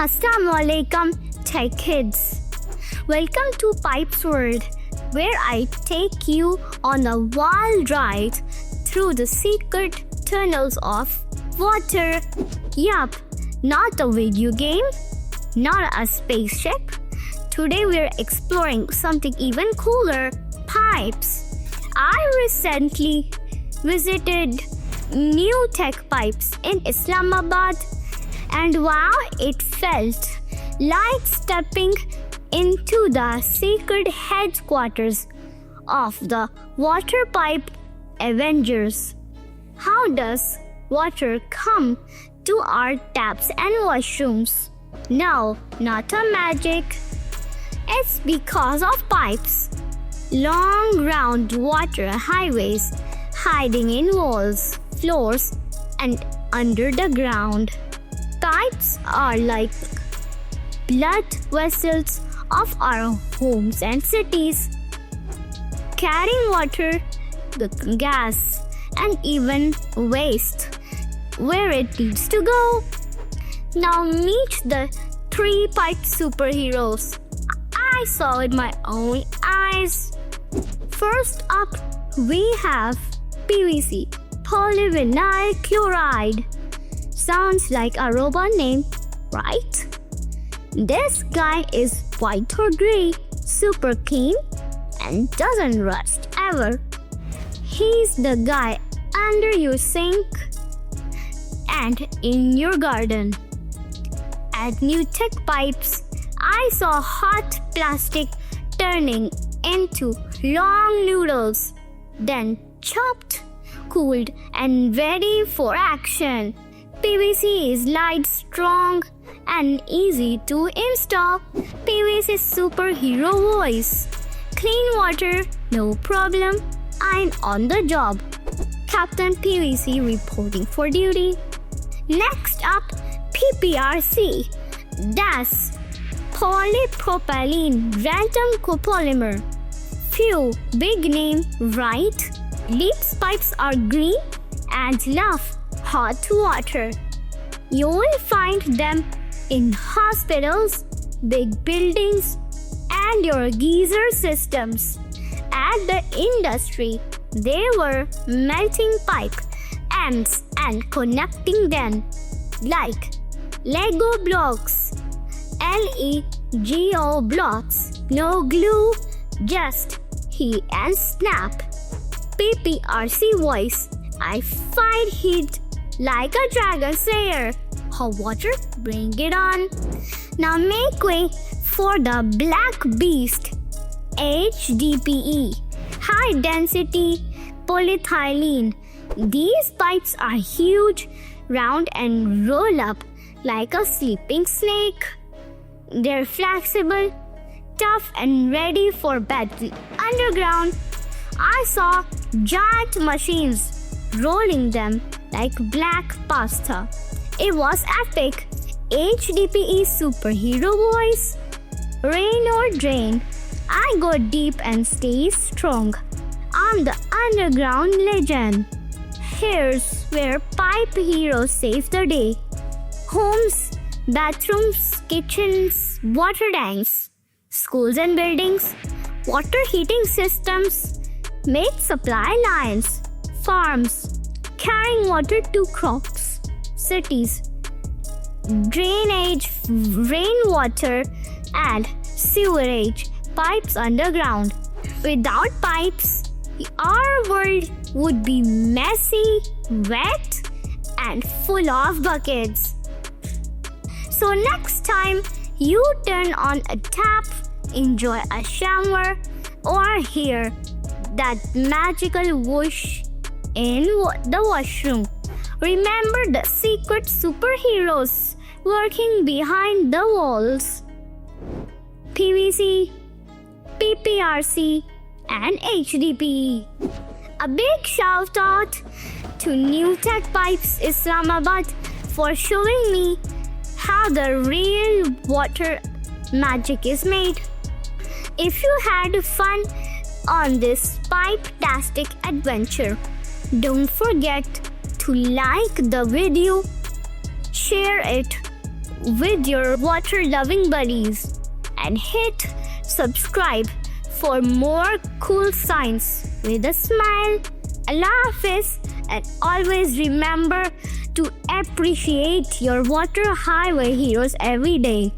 Assalamualaikum Tech Kids. Welcome to Pipes World, where I take you on a wild ride through the secret tunnels of water. Yup, not a video game, not a spaceship. Today we're exploring something even cooler, pipes. I recently visited NewTech Pipes in Islamabad, and wow, it felt like stepping into the secret headquarters of the water pipe Avengers. How does water come to our taps and washrooms? No, not a magic. It's because of pipes. Long round water highways hiding in walls, floors, and under the ground. Pipes are like blood vessels of our homes and cities, carrying water, the gas, and even waste where it needs to go. Now meet the three pipe superheroes I saw with my own eyes. First up, we have PVC, polyvinyl chloride. Sounds like a robot name, right? This guy is white or gray, super clean, and doesn't rust ever. He's the guy under your sink and in your garden. At NewTech Pipes, I saw hot plastic turning into long noodles, then chopped, cooled, and ready for action. PVC is light, strong, and easy to install. PVC superhero voice. Clean water, no problem. I'm on the job. Captain PVC reporting for duty. Next up, PPRC. That's polypropylene random copolymer. Phew, big name, right? These pipes are green and love hot water. You will find them in hospitals, big buildings, and your geyser systems. At the industry, they were melting pipe ends and connecting them like Lego blocks, LEGO blocks, no glue, just heat and snap. PPRC voice, I fight heat like a dragon slayer. Hot water, bring it on. Now make way for the black beast, HDPE, high density polyethylene. These pipes are huge, round, and roll up like a sleeping snake. They're flexible, tough, and ready for battle. Underground, I saw giant machines rolling them like black pasta. It was epic. HDPE superhero voice. Rain or drain, I go deep and stay strong. I'm the underground legend. Here's where pipe heroes save the day. Homes, bathrooms, kitchens, water tanks, schools and buildings, water heating systems, make supply lines, farms, carrying water to crops, cities, drainage, rainwater, and sewerage pipes underground. Without pipes, our world would be messy, wet, and full of buckets. So next time you turn on a tap, enjoy a shower, or hear that magical whoosh in the washroom, remember the secret superheroes working behind the walls. PVC, PPRC, and HDPE. A big shout out to NewTech Pipes Islamabad for showing me how the real water magic is made. If you had fun on this pipe-tastic adventure, don't forget to like the video, share it with your water-loving buddies. And hit subscribe for more cool science with a smile. Allah Hafiz, and always remember to appreciate your water highway heroes every day.